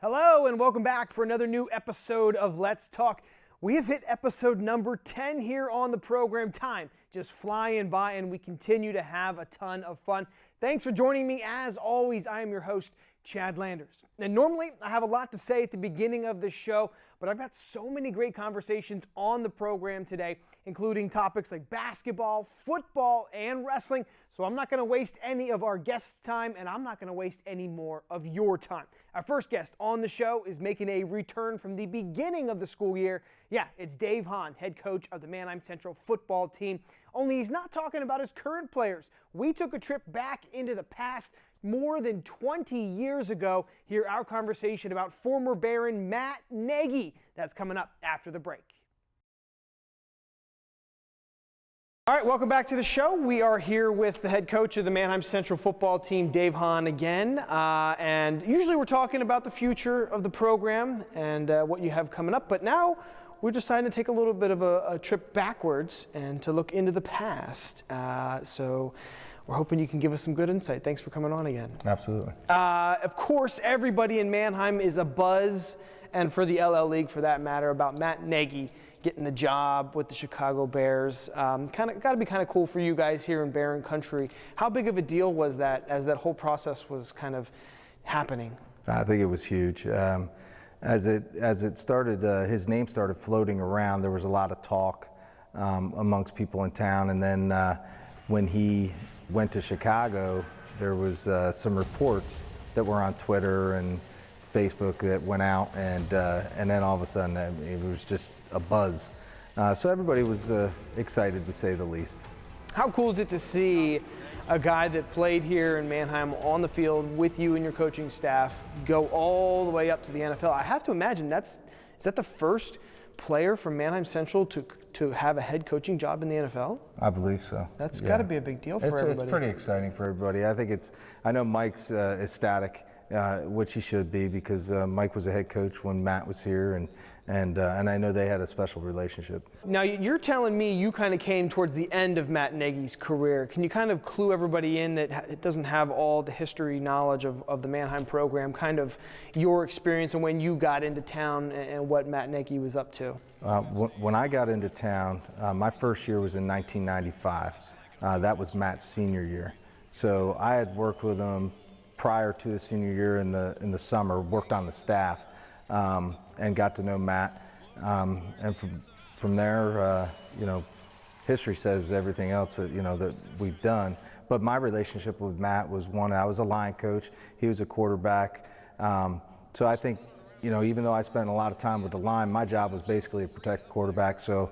Hello and welcome back for another new episode of Let's Talk. We have hit episode number 10 here on the program. Time just flying by and we continue to have a ton of fun. Thanks for joining me. As always, I am your host, Chad Landers. And normally I have a lot to say at the beginning of the show, but I've got so many great conversations on the program today, including topics like basketball, football, and wrestling. So I'm not going to waste any of our guests' time, and I'm not going to waste any more of your time. Our first guest on the show is making a return from the beginning of the school year. Yeah, it's Dave Hahn, head coach of the Mannheim Central football team. Only he's not talking about his current players. We took a trip back into the past more than 20 years ago. Hear our conversation about former Baron Matt Nagy. That's coming up after the break. All right, welcome back to the show. We are here with the head coach of the Mannheim Central football team, Dave Hahn, again. And usually we're talking about the future of the program and what you have coming up. But now we're deciding to take a little bit of a trip backwards and to look into the past. So we're hoping you can give us some good insight. Thanks for coming on again. Absolutely. Of course, everybody in Mannheim is abuzz, and for the LL League for that matter, about Matt Nagy getting the job with the Chicago Bears. Got to be kind of cool for you guys here in Barron Country. How big of a deal was that as that whole process was kind of happening? I think it was huge. As it started, his name started floating around. There was a lot of talk amongst people in town, and then when he went to Chicago, there was some reports that were on Twitter and Facebook that went out, and then all of a sudden it was just a buzz. So everybody was excited, to say the least. How cool is it to see a guy that played here in Mannheim on the field with you and your coaching staff go all the way up to the NFL? I have to imagine is that the first player from Mannheim Central to have a head coaching job in the NFL? I believe so. That's got to be a big deal for everybody. It's pretty exciting for everybody. I know Mike's ecstatic. Which he should be, because Mike was a head coach when Matt was here, and I know they had a special relationship. Now you're telling me you kind of came towards the end of Matt Nagy's career. Can you kind of clue everybody in that it doesn't have all the history knowledge of the Mannheim program, kind of your experience and when you got into town and what Matt Nagy was up to? When I got into town, my first year was in 1995. That was Matt's senior year. So I had worked with him prior to his senior year in the summer, worked on the staff, and got to know Matt. And from there, history says everything else that that we've done. But my relationship with Matt was one. I was a line coach. He was a quarterback. So I think, even though I spent a lot of time with the line, my job was basically to protect the quarterback. So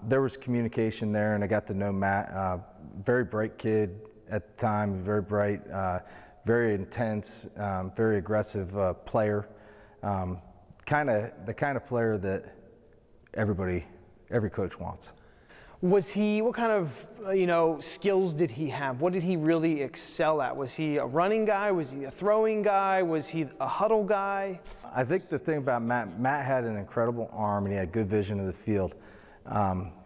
there was communication there, and I got to know Matt. Very bright kid at the time, very bright. Very intense, very aggressive player, the kind of player that every coach wants. Was he, what kind of, skills did he have? What did he really excel at? Was he a running guy? Was he a throwing guy? Was he a huddle guy? I think the thing about Matt had an incredible arm, and he had good vision of the field.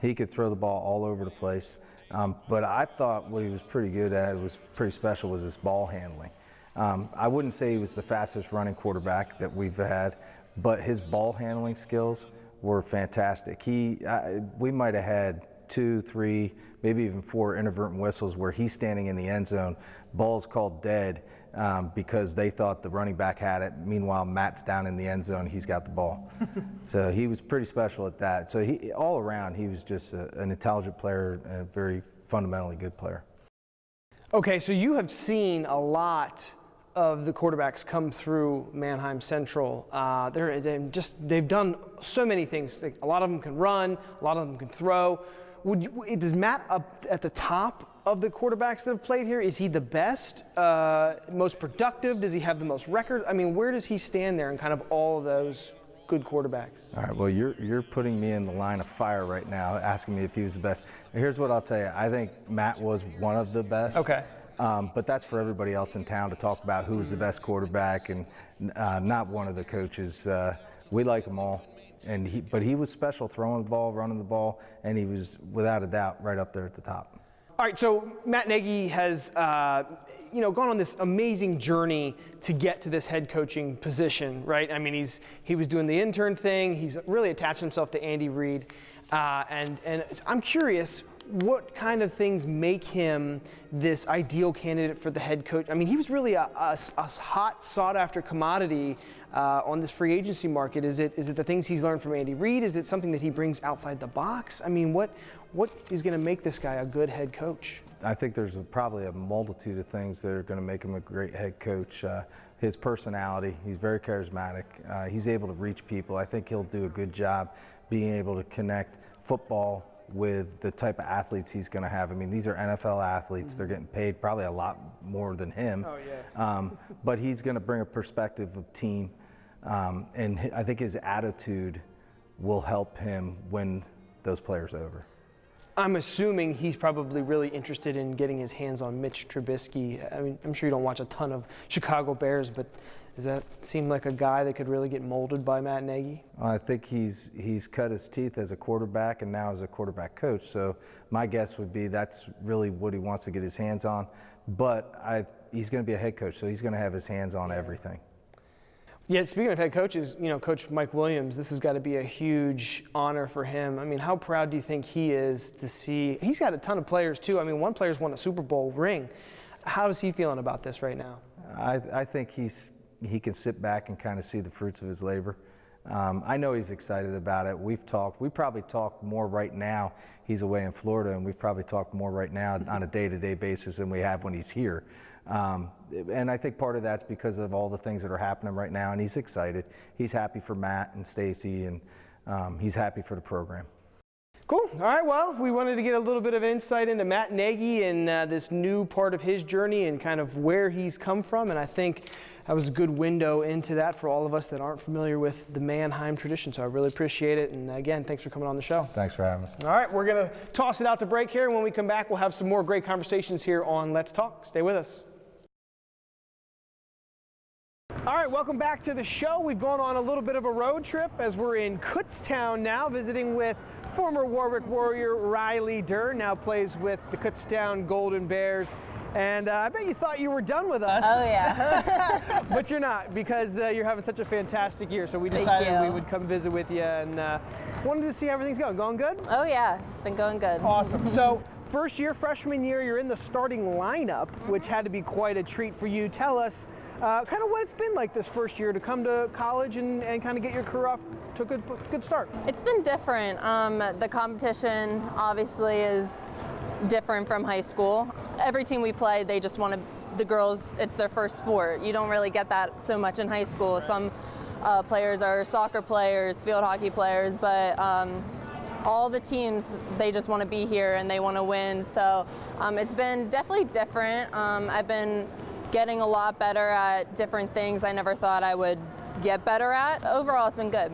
He could throw the ball all over the place. But I thought what he was pretty good at, was pretty special, was his ball handling. I wouldn't say he was the fastest running quarterback that we've had, but his ball handling skills were fantastic. We might have had 2, 3, maybe even 4 inadvertent whistles where he's standing in the end zone, ball's called dead because they thought the running back had it. Meanwhile, Matt's down in the end zone, he's got the ball. So he was pretty special at that. So all around, he was just an intelligent player and a very fundamentally good player. Okay, so you have seen a lot of the quarterbacks come through Mannheim Central. They've done so many things. A lot of them can run, a lot of them can throw. Is Matt up at the top of the quarterbacks that have played here? Is he the best, most productive? Does he have the most records? I mean, where does he stand there in kind of all of those good quarterbacks? All right, well, you're putting me in the line of fire right now, asking me if he was the best. Here's what I'll tell you. I think Matt was one of the best. Okay. But that's for everybody else in town to talk about who was the best quarterback, and not one of the coaches. We like them all. But he was special throwing the ball, running the ball, and he was, without a doubt, right up there at the top. All right, so Matt Nagy has gone on this amazing journey to get to this head coaching position, right? I mean, he was doing the intern thing. He's really attached himself to Andy Reid, and I'm curious, what kind of things make him this ideal candidate for the head coach? I mean, he was really a hot, sought-after commodity on this free agency market. Is it the things he's learned from Andy Reid? Is it something that he brings outside the box? I mean, what is going to make this guy a good head coach? I think there's probably a multitude of things that are going to make him a great head coach. His personality, he's very charismatic. He's able to reach people. I think he'll do a good job being able to connect football with the type of athletes he's going to have. I mean, these are NFL athletes. They're getting paid probably a lot more than him. Oh, yeah. But he's going to bring a perspective of team, and I think his attitude will help him win those players over. I'm assuming he's probably really interested in getting his hands on Mitch Trubisky. I mean, I'm sure you don't watch a ton of Chicago Bears, but does that seem like a guy that could really get molded by Matt Nagy? I think he's cut his teeth as a quarterback and now as a quarterback coach. So my guess would be that's really what he wants to get his hands on. But he's going to be a head coach, so he's going to have his hands on everything. Yeah, speaking of head coaches, Coach Mike Williams, this has got to be a huge honor for him. I mean, how proud do you think he is to see? He's got a ton of players, too. I mean, one player's won a Super Bowl ring. How is he feeling about this right now? I think he can sit back and kind of see the fruits of his labor. I know he's excited about it. We probably talk more right now. He's away in Florida, and we probably talk more right now on a day-to-day basis than we have when he's here. And I think part of that's because of all the things that are happening right now, and he's excited. He's happy for Matt and Stacy, and he's happy for the program. Cool. All right, well, we wanted to get a little bit of an insight into Matt Nagy and this new part of his journey and kind of where he's come from, and I think that was a good window into that for all of us that aren't familiar with the Mannheim tradition, so I really appreciate it. And again, thanks for coming on the show. Thanks for having me. All right, we're going to toss it out to break here, and when we come back, we'll have some more great conversations here on Let's Talk. Stay with us. All right, welcome back to the show. We've gone on a little bit of a road trip as we're in Kutztown now, visiting with former Warwick Warrior Riley Durr, now plays with the Kutztown Golden Bears. And I bet you thought you were done with us. Oh, yeah. But you're not, because you're having such a fantastic year. So we decided we would come visit with you and wanted to see how everything's going. Going good? Oh, yeah. It's been going good. Awesome. So first year, freshman year, you're in the starting lineup, which had to be quite a treat for you. Tell us kind of what it's been like this first year to come to college and kind of get your career off to a good start. It's been different. The competition obviously is different from high school. Every team we play, they just want to, the girls, it's their first sport. You don't really get that so much in high school. Right. Some players are soccer players, field hockey players, but all the teams, they just want to be here and they want to win. So it's been definitely different. I've been getting a lot better at different things I never thought I would get better at. Overall, it's been good.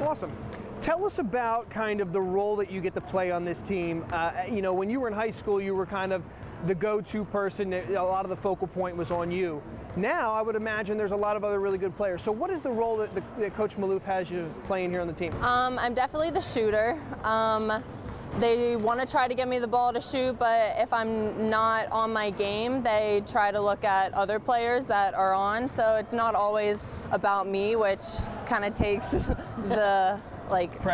Awesome. Tell us about kind of the role that you get to play on this team. When you were in high school, you were kind of the go-to person. A lot of the focal point was on you. Now, I would imagine there's a lot of other really good players. So what is the role that Coach Maloof has you playing here on the team? I'm definitely the shooter. They want to try to get me the ball to shoot, but if I'm not on my game, they try to look at other players that are on. So it's not always about me, which kind of takes the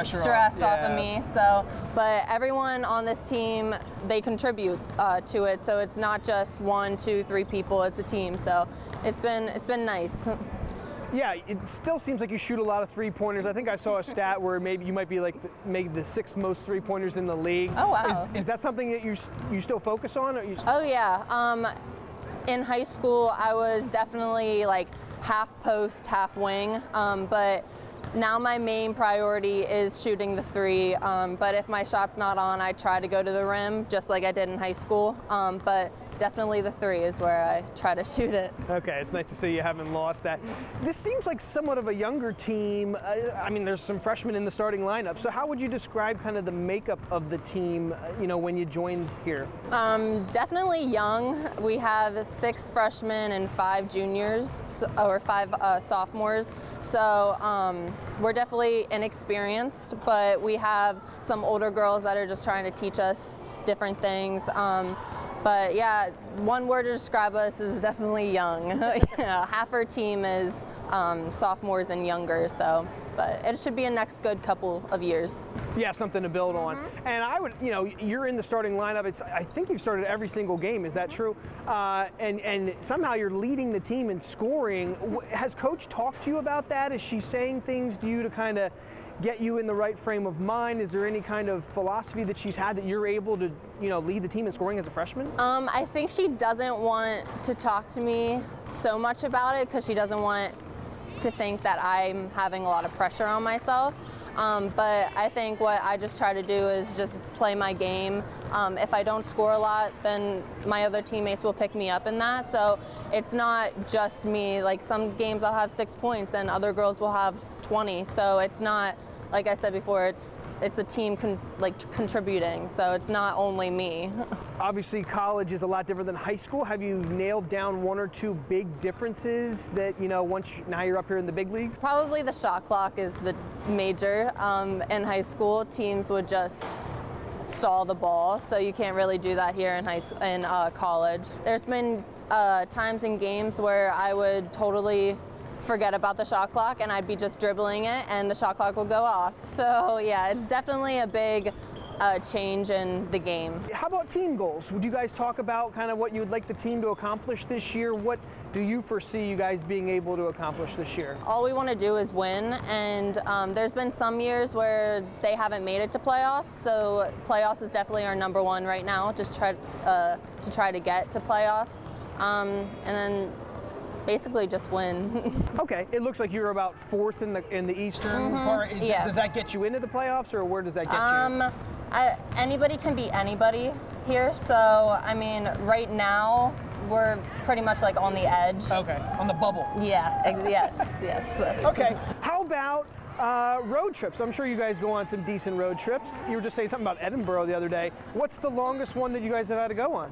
stress off of me. So, but everyone on this team, they contribute to it. So it's not just 1, 2, 3 people. It's a team. So it's been nice. Yeah, it still seems like you shoot a lot of three-pointers. I think I saw a stat where maybe you might be like maybe the 6th most three-pointers in the league. Oh, wow. Is that something that you still focus on? Or Oh, yeah. In high school, I was definitely like half post, half wing, but now my main priority is shooting the 3, but if my shot's not on, I try to go to the rim, just like I did in high school. But definitely the 3 is where I try to shoot it. Okay, it's nice to see you haven't lost that. This seems like somewhat of a younger team. I mean, there's some freshmen in the starting lineup. So how would you describe kind of the makeup of the team, when you joined here? Definitely young. We have 6 freshmen and 5 juniors, or 5 sophomores. So we're definitely inexperienced, but we have some older girls that are just trying to teach us different things. But yeah, one word to describe us is definitely young. Half our team is sophomores and younger, but it should be a next good couple of years. Yeah, something to build on. And I would, you're in the starting lineup. I think you've started every single game. Is that true? And somehow you're leading the team in scoring. Has Coach talked to you about that? Is she saying things to you to kind of get you in the right frame of mind? Is there any kind of philosophy that she's had that you're able to, lead the team in scoring as a freshman? I think she doesn't want to talk to me so much about it because she doesn't want to think that I'm having a lot of pressure on myself. But I think what I just try to do is just play my game. If I don't score a lot, then my other teammates will pick me up in that. So it's not just me. Like some games I'll have 6 points and other girls will have 20. So it's not, like I said before, it's a team contributing, so it's not only me. Obviously, college is a lot different than high school. Have you nailed down 1 or 2 big differences that, now you're up here in the big leagues? Probably the shot clock is the major. In high school, teams would just stall the ball, so you can't really do that here in college. There's been times in games where I would totally forget about the shot clock and I'd be just dribbling it and the shot clock will go off. So yeah, it's definitely a big change in the game. How about team goals? Would you guys talk about kind of what you would like the team to accomplish this year? What do you foresee you guys being able to accomplish this year? All we want to do is win, and there's been some years where they haven't made it to playoffs, so playoffs is definitely our number 1 right now, just try to get to playoffs, and then basically just win. Okay, it looks like you're about 4th in the Eastern part. Does that get you into the playoffs, or where does that get you? Anybody can beat anybody here, so I mean, right now we're pretty much like on the edge. Okay, on the bubble. Yeah, yes. Okay, how about road trips? I'm sure you guys go on some decent road trips. You were just saying something about Edinburgh the other day. What's the longest one that you guys have had to go on?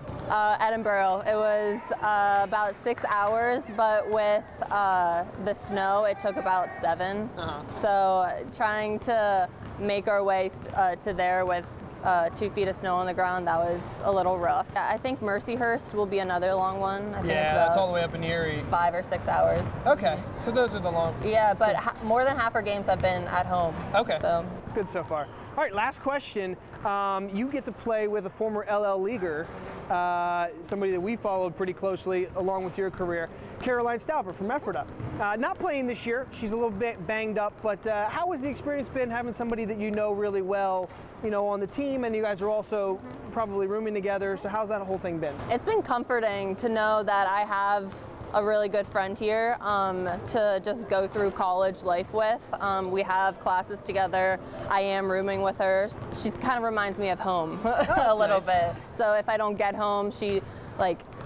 Edinburgh. It was about 6 hours, but with the snow, it took about 7. So trying to make our way to there with 2 feet of snow on the ground, that was a little rough. I think Mercyhurst will be another long one. I think it's about that's all the way up in Erie. 5 or 6 hours. Okay, so those are the long. Yeah, but more than half our games have been at home. Okay, so good so far. All right, last question. You get to play with a former LL Leaguer, somebody that we followed pretty closely along with your career, Caroline Stauffer from Ephrata. Not playing this year. She's a little bit banged up, but how has the experience been having somebody that you know really well, on the team, and you guys are also probably rooming together, so how's that whole thing been? It's been comforting to know that I have a really good friend here to just go through college life with. We have classes together. I am rooming with her. She kind of reminds me of home a little bit. So if I don't get home,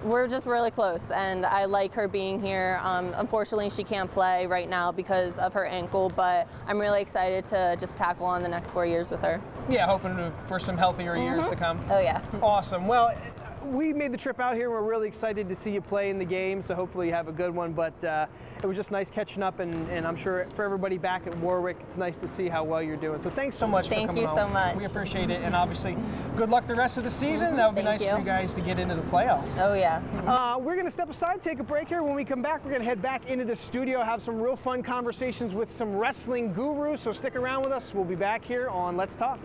we're just really close, and I like her being here. Unfortunately, she can't play right now because of her ankle, but I'm really excited to just tackle on the next 4 years with her. Yeah, hoping for some healthier years to come. Oh yeah. Awesome. Well, we made the trip out here. We're really excited to see you play in the game, so hopefully you have a good one. But it was just nice catching up, and I'm sure for everybody back at Warwick, it's nice to see how well you're doing. So thanks so much for coming Thank you so much. We appreciate it, and obviously, good luck the rest of the season. That would be nice for you guys to get into the playoffs. Oh yeah. We're going to step aside, take a break here. When we come back, we're going to head back into the studio, have some real fun conversations with some wrestling gurus. So stick around with us. We'll be back here on Let's Talk.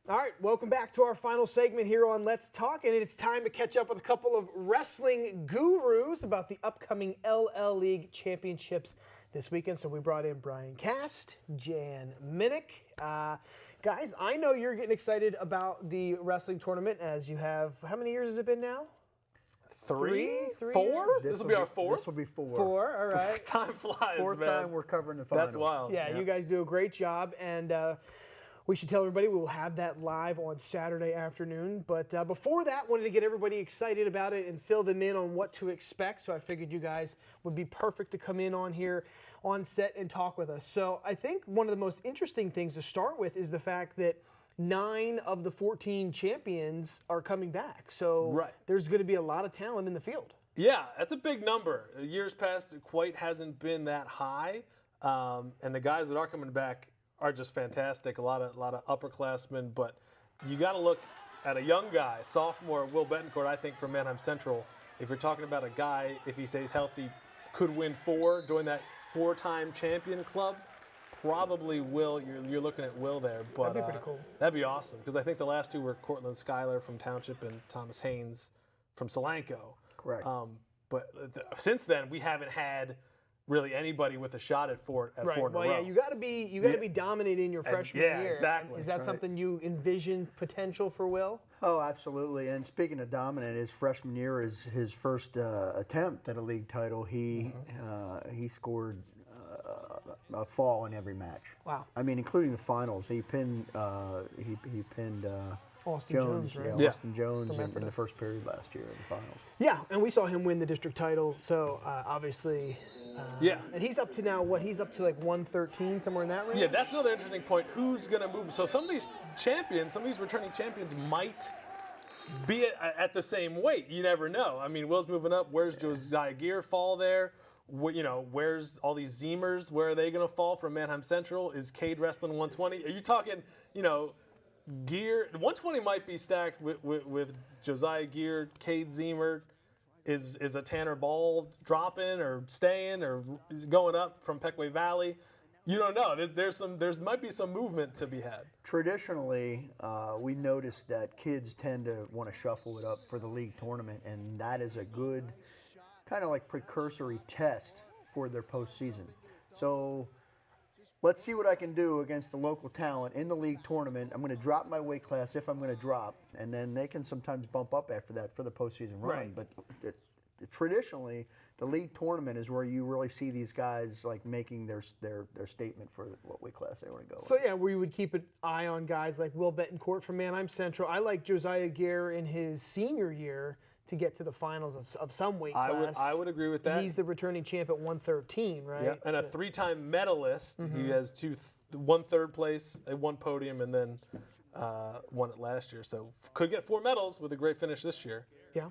All right, welcome back to our final segment here on Let's Talk, and it's time to catch up with a couple of wrestling gurus about the upcoming LL League Championships this weekend. So we brought in Brian Cast, Jan Minich. Guys, I know you're getting excited about the wrestling tournament, as you have, how many years has it been now? Three? Three 4? years? This will be our 4th? This will be 4. 4, all right. Time flies, 4th man. time we're covering the finals. That's wild. Yeah, you guys do a great job, and We should tell everybody we will have that live on Saturday afternoon. But before that, wanted to get everybody excited about it and fill them in on what to expect. So I figured you guys would be perfect to come in on here on set and talk with us. So I think one of the most interesting things to start with is the fact that 9 of the 14 champions are coming back. So there's going to be a lot of talent in the field. Yeah, that's a big number. Years past, it quite hasn't been that high. And the guys that are coming back are just fantastic. A lot of upperclassmen, but you got to look at a young guy, sophomore Will Betancourt. I think from Mannheim Central, if you're talking about a guy, if he stays healthy, could win 4, join that 4-time champion club. Probably Will. You're looking at Will there, but that'd be pretty cool. That'd be awesome because I think the last 2 were Cortland Schuyler from Township and Thomas Haynes from Solanco. Correct. But since then, we haven't had really anybody with a shot at 4 in a row. Well, yeah, you got to be dominating your freshman year. Yeah, exactly. Is that something you envision potential for Will? Oh, absolutely. And speaking of dominant, his freshman year is his first attempt at a league title. He scored a fall in every match. Wow. I mean, including the finals. He pinned Austin Jones, right? Yeah, Austin Jones in the first period last year in the finals. Yeah, and we saw him win the district title. So obviously, and he's up to now he's up to like 113, somewhere in that range. Yeah, that's another interesting point. Who's going to move? So some of these champions, some of these returning champions might be at the same weight. You never know. I mean, Will's moving up. Where's Josiah Gear fall there? Where's all these Zeemers? Where are they going to fall from Mannheim Central? Is Cade wrestling 120? Are you talking, Gear? 120 might be stacked with Josiah Gear, Cade Zeemer. Is a Tanner Ball dropping or staying or going up from Peckway Valley? You don't know. There might be some movement to be had. Traditionally, we noticed that kids tend to want to shuffle it up for the league tournament, and that is a good kind of like precursory test for their postseason. So let's see what I can do against the local talent in the league tournament. I'm going to drop my weight class if I'm going to drop, and then they can sometimes bump up after that for the postseason run. Right. But traditionally, the league tournament is where you really see these guys like making their statement for what weight class they want to go. So yeah, we would keep an eye on guys like Will Betancourt from Mannheim Central. I like Josiah Gear in his senior year to get to the finals of some weight class. I would agree with that. He's the returning champ at 113, right? Yeah, and a 3-time medalist. He has 1 third place, 1 podium, and then won it last year. So could get 4 medals with a great finish this year. Yeah,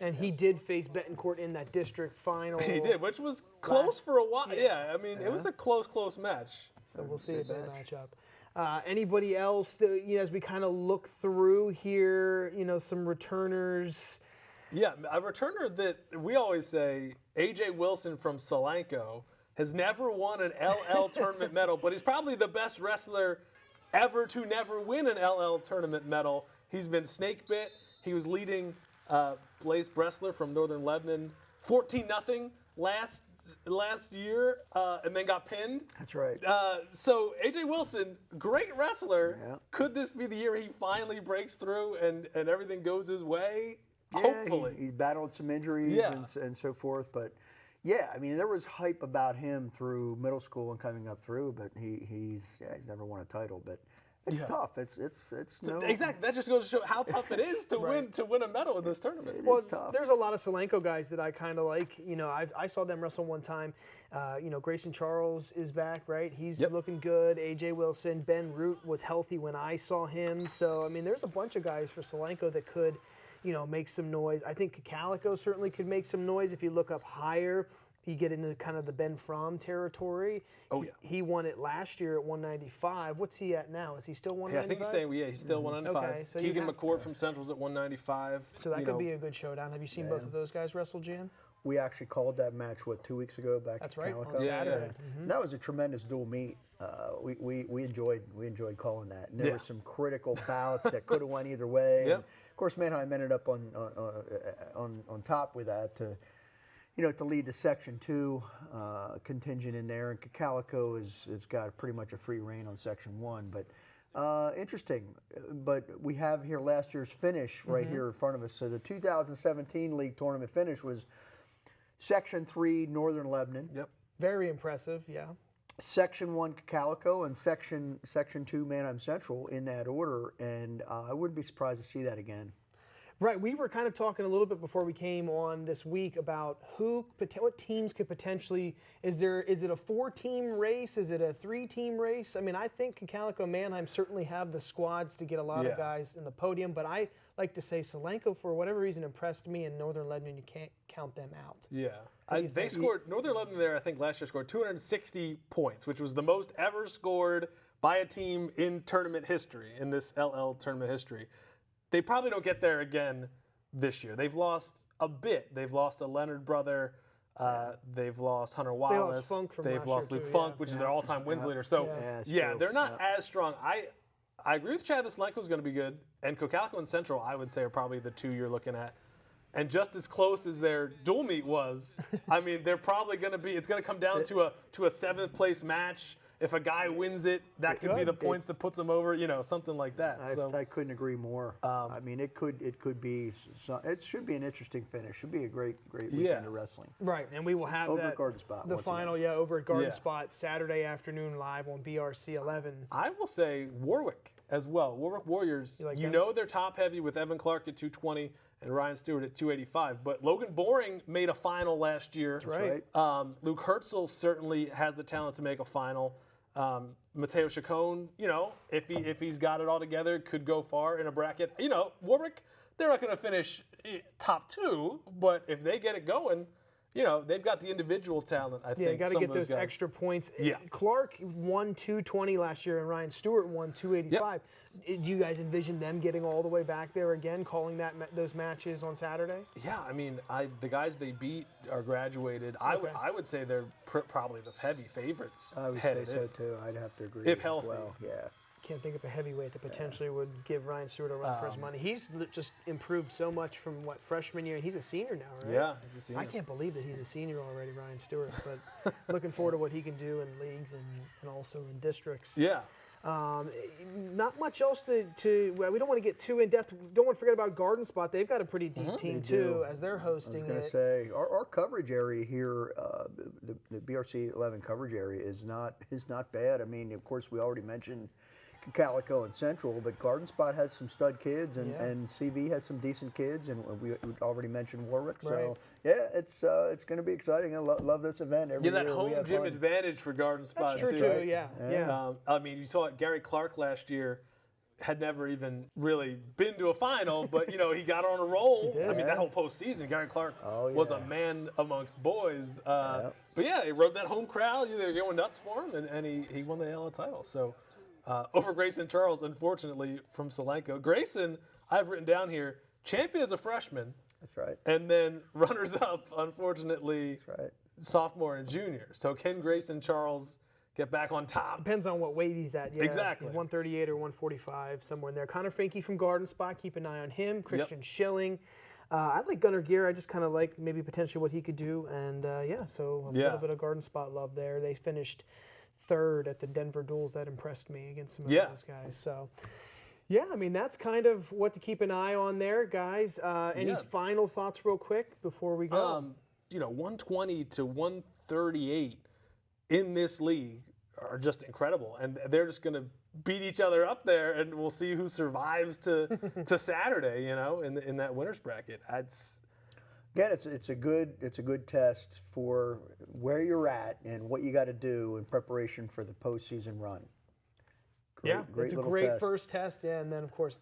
and he did face Betancourt in that district final. He did, which was close for a while. Yeah, I mean, it was a close match. So we'll see if they match up. Anybody else that, as we kind of look through here, some returners. Yeah, a returner that we always say, A.J. Wilson from Solanco, has never won an LL tournament medal, but he's probably the best wrestler ever to never win an LL tournament medal. He's been snake bit. He was leading Blaze Bressler from Northern Lebanon 14-0 last year, and then got pinned. That's right. So A.J. Wilson, great wrestler. Yeah. Could this be the year he finally breaks through and everything goes his way? Yeah, Hopefully. he's battled some injuries and so forth, but yeah, I mean, there was hype about him through middle school and coming up through, but he's never won a title, but it's tough. It's no Exactly. That just goes to show how tough it is to win a medal in this tournament. Well, tough. there's a lot of Solanco guys that I kind of like. I saw them wrestle one time. Grayson Charles is back, right? He's looking good. A.J. Wilson, Ben Root was healthy when I saw him. So, I mean, there's a bunch of guys for Solanco that could, make some noise. I think Calico certainly could make some noise if you look up higher. You get into kind of the Ben Fromm territory. Oh, yeah. He won it last year at 195. What's he at now? Is he still 195? I think he's still 195. Okay, so Keegan McCourt from Central's at 195. So that could be a good showdown. Have you seen both of those guys wrestle, Jan? We actually called that match 2 weeks ago back That's in right, Calico. on Saturday. That was a tremendous dual meet. We enjoyed calling that. And there were some critical bouts that could have went either way. Yep. And of course, Mannheim ended up on top with that to lead the Section 2 contingent in there. And Calico has got pretty much a free reign on Section 1. But interesting. But we have here last year's finish right here in front of us. So the 2017 league tournament finish was Section 3, Northern Lebanon. Yep. Very impressive, yeah. Section 1 Calico and Section 2 Manheim Central in that order, and I wouldn't be surprised to see that again. Right, we were kind of talking a little bit before we came on this week about what teams could potentially. Is it a 4-team race? Is it a 3-team race? I mean, I think Calico and Manheim certainly have the squads to get a lot of guys in the podium, but I like to say Solenko, for whatever reason, impressed me, and Northern Lebanon, you can't count them out. Yeah. They scored, Northern Lebanon there, I think last year scored 260 points, which was the most ever scored by a team in tournament history, in this LL tournament history. They probably don't get there again this year. They've lost a bit. They've lost a Leonard brother. They've lost Hunter Wallace. They lost Funk from They've last lost year Luke too, Funk, which is their all-time wins leader. So, they're not as strong. I agree with Chad that Solenko is going to be good. And Cocalico and Central, I would say, are probably the 2 you're looking at. And just as close as their dual meet was, I mean, they're probably going to be. It's going to come down to a 7th place match. If a guy wins it, that could be the points that puts him over. Something like that. I couldn't agree more. I mean, it could be. It should be an interesting finish. Should be a great weekend of wrestling. Right, and we will have over at Garden Spot. The final, over at Garden Spot Saturday afternoon live on BRC 11. I will say Warwick as well. Warwick Warriors. They're top heavy with Evan Clark at 220 and Ryan Stewart at 285. But Logan Boring made a final last year. That's right. Luke Herzl certainly has the talent to make a final. Mateo Chacon, if he's got it all together, could go far in a bracket. Warwick, they're not going to finish top 2, but if they get it going, they've got the individual talent, I think. Yeah, you got to get those extra points. Yeah. Clark won 220 last year, and Ryan Stewart won 285. Yep. Do you guys envision them getting all the way back there again, calling those matches on Saturday? Yeah, I mean, the guys they beat are graduated. Okay. I would say they're probably the heavy favorites. I would say so, too. I'd have to agree. If healthy. Well, yeah. Can't think of a heavyweight that potentially would give Ryan Stewart a run for his money. He's just improved so much from freshman year, and he's a senior now, right? Yeah, he's a senior. I can't believe that he's a senior already, Ryan Stewart. But looking forward to what he can do in leagues and also in districts. Yeah. Not much else to well, we don't want to get too in depth. Don't want to forget about Garden Spot. They've got a pretty deep team too, as they're hosting it. I was going to say our coverage area here, the BRC 11 coverage area is not bad. I mean, of course, we already mentioned Calico and Central, but Garden Spot has some stud kids, and CV has some decent kids, and we already mentioned Warwick. Right. So yeah, it's going to be exciting. I love this event every year. That home gym advantage for Garden Spot. That's true too. Right? Yeah. I mean, you saw it. Gary Clark last year had never even really been to a final, but he got on a roll. I mean, that whole postseason, Gary Clark was a man amongst boys. But yeah, he rode that home crowd. They were going nuts for him, and he won the LL title. So. Over Grayson Charles, unfortunately, from Solenko. Grayson, I've written down here, champion as a freshman. That's right. And then runners-up, unfortunately, sophomore and junior. So can Grayson Charles get back on top? Depends on what weight he's at. Yeah, exactly. 138 or 145, somewhere in there. Connor Finke from Garden Spot, keep an eye on him. Christian Schilling. I like Gunnar Gear. I just kind of like maybe potentially what he could do. And so a little bit of Garden Spot love there. They finished 3rd at the Denver duels. That impressed me against some of those guys. So, I mean, that's kind of what to keep an eye on there, guys. Any final thoughts real quick before we go? 120 to 138 in this league are just incredible. And they're just going to beat each other up there, and we'll see who survives to Saturday, in that winner's bracket. Again, it's a good test for where you're at and what you got to do in preparation for the postseason run. It's a great first test, and then of course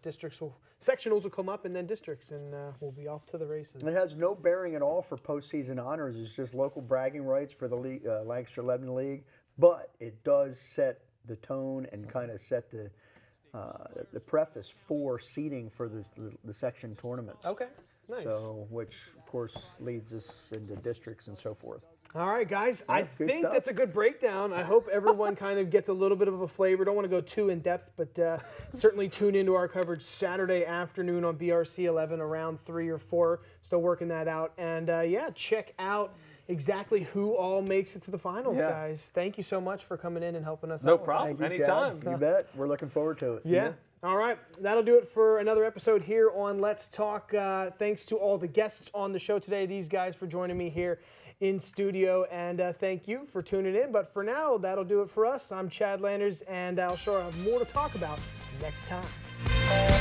sectionals will come up, and then districts, and we'll be off to the races. It has no bearing at all for postseason honors. It's just local bragging rights for the league, Lancaster Lebanon League, but it does set the tone and kind of set the preface for seeding for the section tournaments. Okay. Nice. So, which of course leads us into districts and so forth. All right, guys. I think that's a good breakdown. I hope everyone kind of gets a little bit of a flavor. Don't want to go too in depth, but certainly tune into our coverage Saturday afternoon on BRC 11 around 3 or 4. Still working that out, and check out exactly who all makes it to the finals, guys. Thank you so much for coming in and helping us out. No problem. Anytime. You bet. We're looking forward to it. Yeah. All right, that'll do it for another episode here on Let's Talk. Thanks to all the guests on the show today, these guys for joining me here in studio. And thank you for tuning in. But for now, that'll do it for us. I'm Chad Landers, and I'll sure have more to talk about next time.